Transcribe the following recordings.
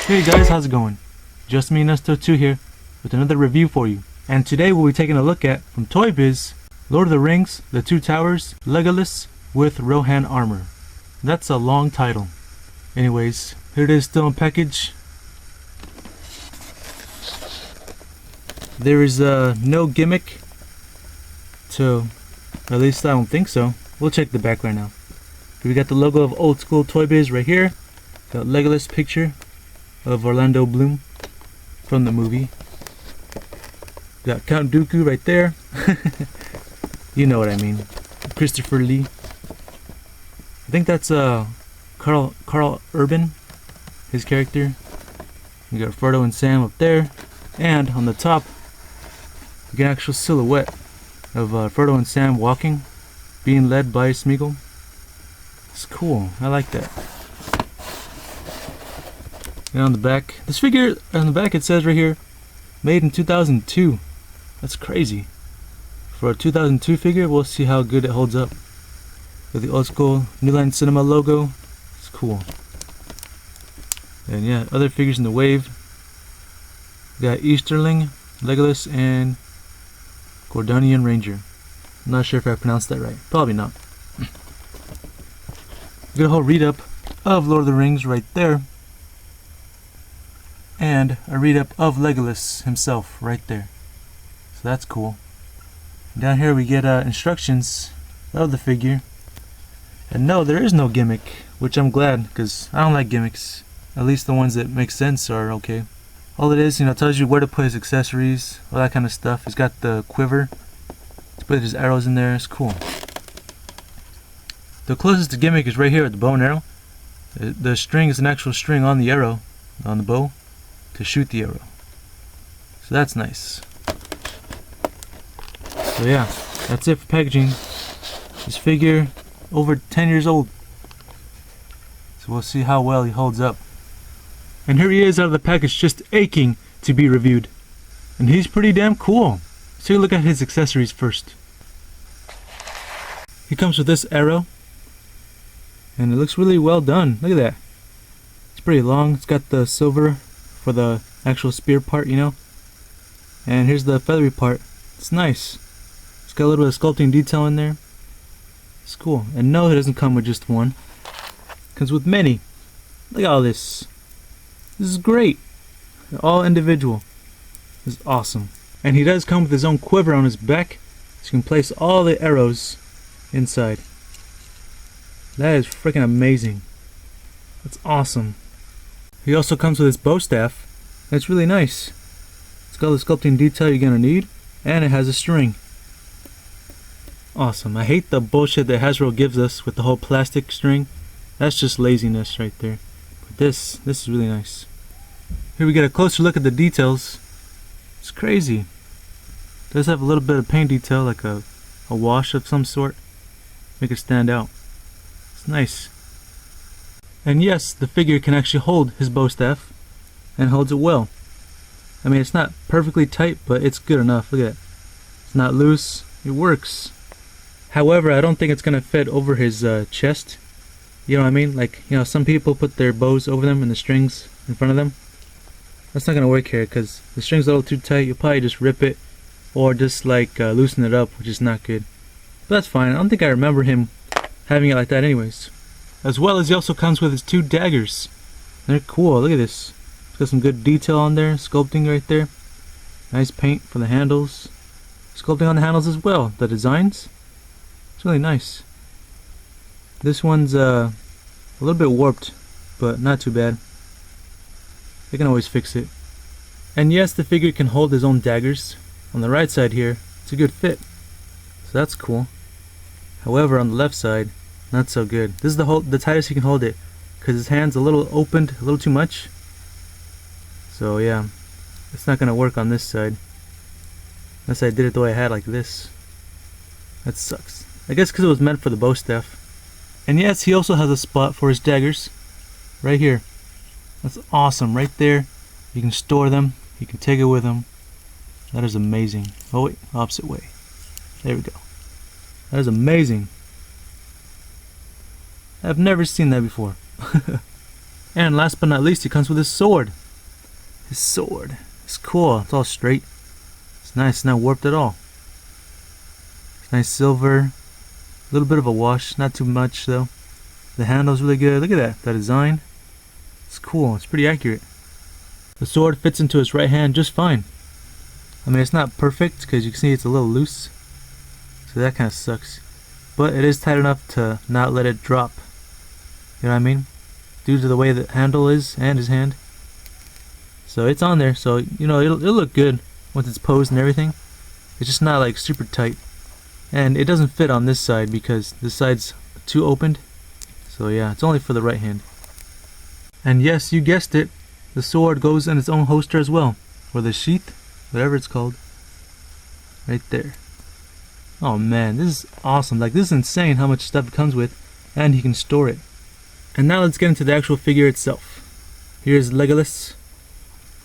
Hey guys, how's it going? Just me Nesto2 here with another review for you. And today we'll be taking a look at, from Toy Biz, Lord of the Rings, The Two Towers, Legolas with Rohan armor. That's a long title. Anyways, here it is still in package. There is no gimmick to, at least I don't think so. We'll check the back right now. We got the logo of old school Toy Biz right here. Got Legolas picture of Orlando Bloom from the movie. Got Count Dooku right there. You know what I mean. Christopher Lee. I think that's Carl Urban, his character. We got Frodo and Sam up there, and on the top we get an actual silhouette of Frodo and Sam walking, being led by Smeagol. It's cool. I like that. And on the back, this figure, on the back it says right here, made in 2002. That's crazy. For a 2002 figure, we'll see how good it holds up. With the old school New Line Cinema logo. It's cool. And yeah, other figures in the wave. We got Easterling, Legolas, and Gordonian Ranger. I'm not sure if I pronounced that right. Probably not. We got a whole read-up of Lord of the Rings right there. And a read-up of Legolas himself right there. So that's cool. Down here we get instructions of the figure. And no, there is no gimmick, which I'm glad, because I don't like gimmicks. At least the ones that make sense are okay. All it is, tells you where to put his accessories, all that kind of stuff. He's got the quiver to put his arrows in there. It's cool. The closest to gimmick is right here at the bow and arrow. The string is an actual string on the arrow, on the bow, to shoot the arrow. So that's nice. So yeah, that's it for packaging. This figure, over 10 years old. So we'll see how well he holds up. And here he is out of the package, just aching to be reviewed. And he's pretty damn cool. Let's take a look at his accessories first. He comes with this arrow. And it looks really well done. Look at that. It's pretty long. It's got the silver for the actual spear part, And here's the feathery part. It's nice. It's got a little bit of sculpting detail in there. It's cool. And no, it doesn't come with just one. It comes with many. Look at all this. This is great. They're all individual. This is awesome. And he does come with his own quiver on his back, so you can place all the arrows inside. That is freaking amazing. That's awesome. He also comes with his bow staff. That's really nice. It's got all the sculpting detail you're gonna need, and it has a string. Awesome. I hate the bullshit that Hasbro gives us with the whole plastic string. That's just laziness right there. But this is really nice. Here we get a closer look at the details. It's crazy. It does have a little bit of paint detail, like a wash of some sort. Make it stand out. It's nice. And yes, the figure can actually hold his bow staff, and holds it well. I mean, it's not perfectly tight, but it's good enough. Look at that. It's not loose. It works. However, I don't think it's gonna fit over his chest. You know what I mean? Like, some people put their bows over them and the strings in front of them. That's not gonna work here because the string's a little too tight. You'll probably just rip it, or just like loosen it up, which is not good. But that's fine. I don't think I remember him having it like that anyways. As well as he also comes with his two daggers. They're cool. Look at this. It's got some good detail on there. Sculpting right there. Nice paint for the handles. Sculpting on the handles as well. The designs. It's really nice. This one's a little bit warped, but not too bad. They can always fix it. And yes, the figure can hold his own daggers. On the right side here, it's a good fit. So that's cool. However, on the left side, not so good. This is the tightest he can hold it, because his hand's a little opened, a little too much. So yeah, it's not gonna work on this side. Unless I did it the way I had, like this. That sucks. I guess because it was meant for the bow staff. And yes, he also has a spot for his daggers. Right here. That's awesome. Right there. You can store them. You can take it with him. That is amazing. Oh wait, opposite way. There we go. That is amazing. I've never seen that before. And last but not least, he comes with his sword. his sword. It's cool. It's all straight. It's nice. It's not warped at all. It's nice silver. A little bit of a wash. Not too much though. The handle's really good. Look at that. That design. It's cool. It's pretty accurate. The sword fits into his right hand just fine. I mean, it's not perfect because you can see it's a little loose. So that kind of sucks. But it is tight enough to not let it drop. You know what I mean? Due to the way the handle is and his hand. So it's on there. So, you know, it'll look good once it's posed and everything. It's just not like super tight. And it doesn't fit on this side because this side's too opened. So yeah, it's only for the right hand. And yes, you guessed it. The sword goes in its own holster as well. Or the sheath. Whatever it's called. Right there. Oh man, this is awesome. Like, this is insane how much stuff it comes with. And he can store it. And now let's get into the actual figure itself. Here's Legolas.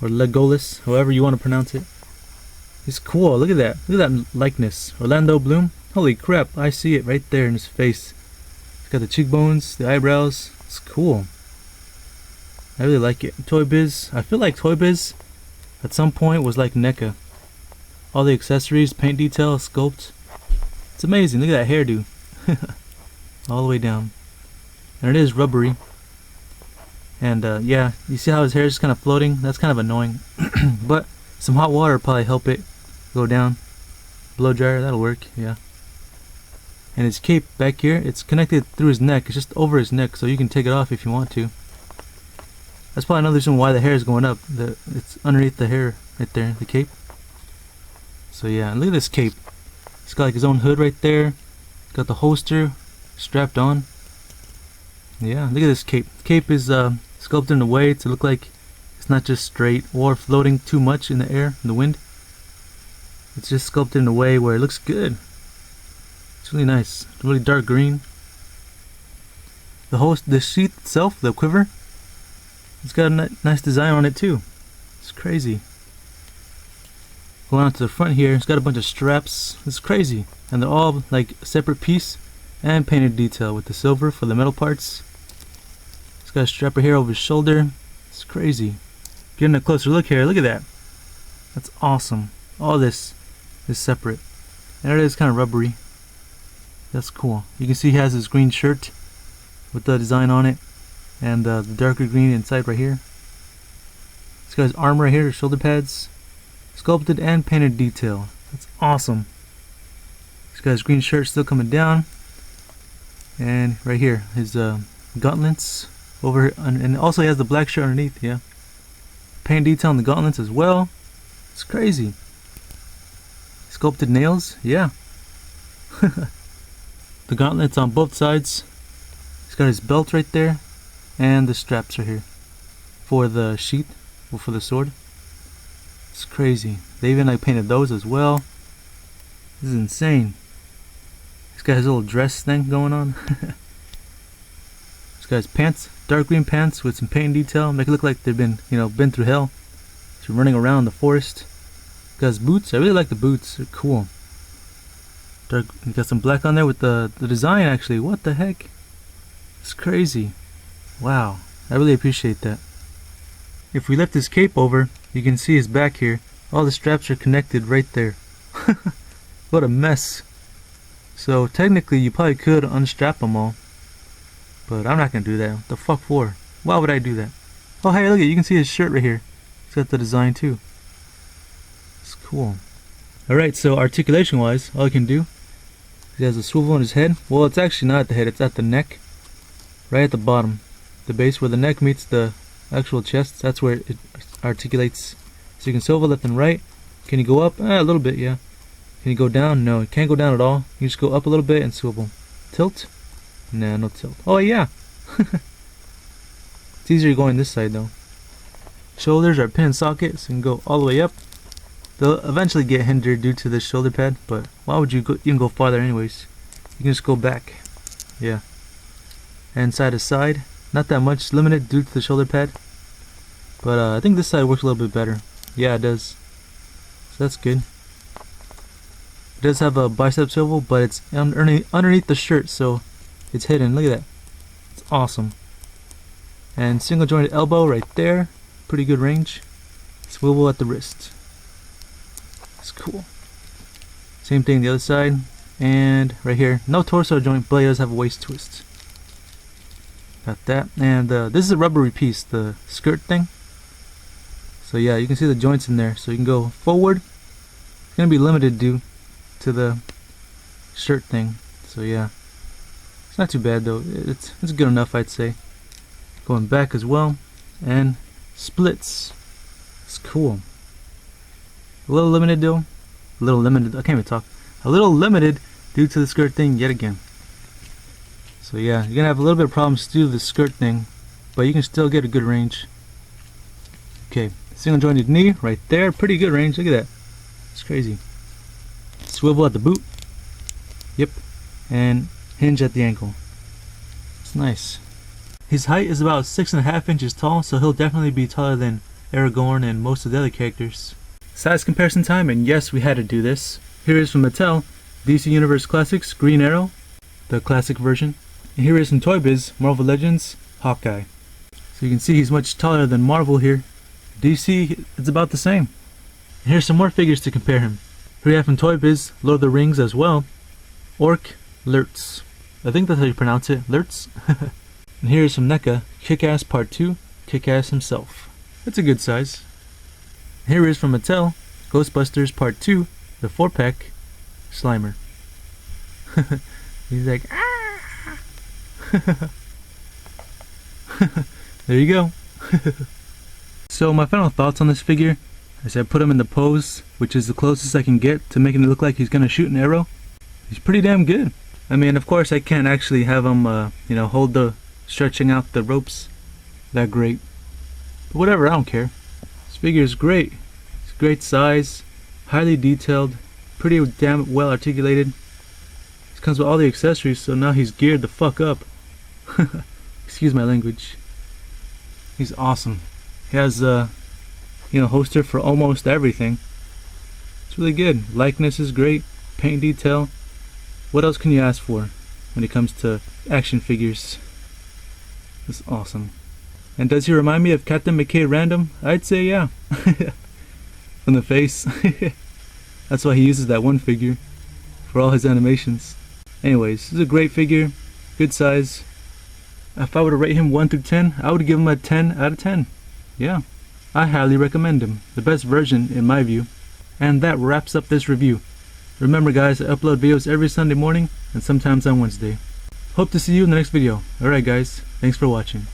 Or Legolas, however you want to pronounce it. It's cool. Look at that. Look at that likeness. Orlando Bloom. Holy crap, I see it right there in his face. He's got the cheekbones, the eyebrows. It's cool. I really like it. Toy Biz. I feel like Toy Biz at some point was like NECA. All the accessories, paint detail, sculpt. It's amazing. Look at that hairdo. All the way down. And it is rubbery. And yeah, you see how his hair is just kind of floating? That's kind of annoying. But some hot water will probably help it go down. Blow dryer, that'll work, yeah. And his cape back here, it's connected through his neck. It's just over his neck, so you can take it off if you want to. That's probably another reason why the hair is going up. It's underneath the hair right there, the cape. So yeah, and look at this cape. It's got like his own hood right there. Got the holster strapped on. Yeah, look at this cape. The cape is sculpted in a way to look like it's not just straight or floating too much in the air, in the wind. It's just sculpted in a way where it looks good. It's really nice. It's really dark green. The sheath itself, the quiver, it's got a nice design on it too. It's crazy. Going on to the front here, it's got a bunch of straps. It's crazy. And they're all like a separate piece and painted detail with the silver for the metal parts. It's got a strap right here over his shoulder. It's crazy. Getting a closer look here, look at that. That's awesome. All this is separate. And it is kind of rubbery. That's cool. You can see he has his green shirt with the design on it. And the darker green inside right here. This guy's arm right here, shoulder pads, sculpted and painted detail. That's awesome. This guy's green shirt still coming down, and right here his gauntlets over, and also he has the black shirt underneath. Yeah, paint detail on the gauntlets as well. It's crazy. Sculpted nails. Yeah. The gauntlets on both sides. He's got his belt right there. And the straps are here for the sheath, or for the sword. It's crazy. They even like painted those as well. This is insane. He's got his little dress thing going on. This guy's pants, dark green pants with some paint detail, make it look like they've been, been through hell. He's running around the forest. He's got his boots. I really like the boots. They're cool. Dark. He got some black on there with the design. Actually, what the heck? It's crazy. Wow, I really appreciate that. If we lift his cape over, you can see his back here. All the straps are connected right there. What a mess. So technically you probably could unstrap them all. But I'm not going to do that. What the fuck for? Why would I do that? Oh hey, look, you can see his shirt right here. It's got the design too. It's cool. Alright, so articulation wise, all I can do, he has a swivel on his head. Well, it's actually not at the head, it's at the neck. Right at the bottom. The base where the neck meets the actual chest, that's where it articulates. So you can swivel left and right. Can you go up? A little bit, yeah. Can you go down? No, you can't go down at all. You just go up a little bit and swivel. Tilt? Nah, no tilt. Oh yeah! It's easier going this side though. Shoulders are pin sockets, so you can go all the way up. They'll eventually get hindered due to this shoulder pad, but why would you go? You can go farther anyways. You can just go back. Yeah. And side to side. Not that much, limited due to the shoulder pad. But I think this side works a little bit better. Yeah, it does. So that's good. It does have a bicep swivel, but it's underneath the shirt, so it's hidden. Look at that. It's awesome. And single jointed elbow right there. Pretty good range. Swivel at the wrist. It's cool. Same thing the other side. And right here, no torso joint, but it does have a waist twist. Got that. And this is a rubbery piece, the skirt thing. So yeah, you can see the joints in there. So you can go forward. It's gonna be limited due to the shirt thing. So yeah, it's not too bad though. It's good enough, I'd say. Going back as well, and splits. It's cool. A little limited though. A little limited. I can't even talk. A little limited due to the skirt thing yet again. So yeah, you're gonna have a little bit of problems to do the skirt thing, but you can still get a good range. Okay, single jointed knee right there. Pretty good range. Look at that. It's crazy. Swivel at the boot. Yep. And hinge at the ankle. It's nice. His height is about 6.5 inches tall, so he'll definitely be taller than Aragorn and most of the other characters. Size comparison time, and yes, we had to do this. Here is from Mattel, DC Universe Classics Green Arrow, the classic version. And here is from Toy Biz, Marvel Legends, Hawkeye. So you can see he's much taller than Marvel here. DC, it's about the same. And here's some more figures to compare him. Here we have from Toy Biz, Lord of the Rings as well, Orc Lurtz. I think that's how you pronounce it, Lurtz. And here is from NECA, Kick-Ass Part 2, Kick-Ass himself. That's a good size. Here is from Mattel, Ghostbusters Part 2, the 4-pack, Slimer. He's like, ah! There you go. So my final thoughts on this figure, I said put him in the pose, which is the closest I can get to making it look like he's gonna shoot an arrow. He's pretty damn good. I mean, of course I can't actually have him, hold the stretching out the ropes that great. But whatever, I don't care. This figure is great. It's great size, highly detailed, pretty damn well articulated. This comes with all the accessories, so now he's geared the fuck up. Excuse my language. He's awesome. He has holster for almost everything. It's really good. Likeness is great. Paint detail. What else can you ask for when it comes to action figures? It's awesome. And does he remind me of Captain McKay Random? I'd say yeah. From the face. That's why he uses that one figure for all his animations. Anyways, this is a great figure. Good size. If I were to rate him 1 through 10, I would give him a 10 out of 10. Yeah. I highly recommend him. The best version in my view. And that wraps up this review. Remember guys, I upload videos every Sunday morning and sometimes on Wednesday. Hope to see you in the next video. Alright guys, thanks for watching.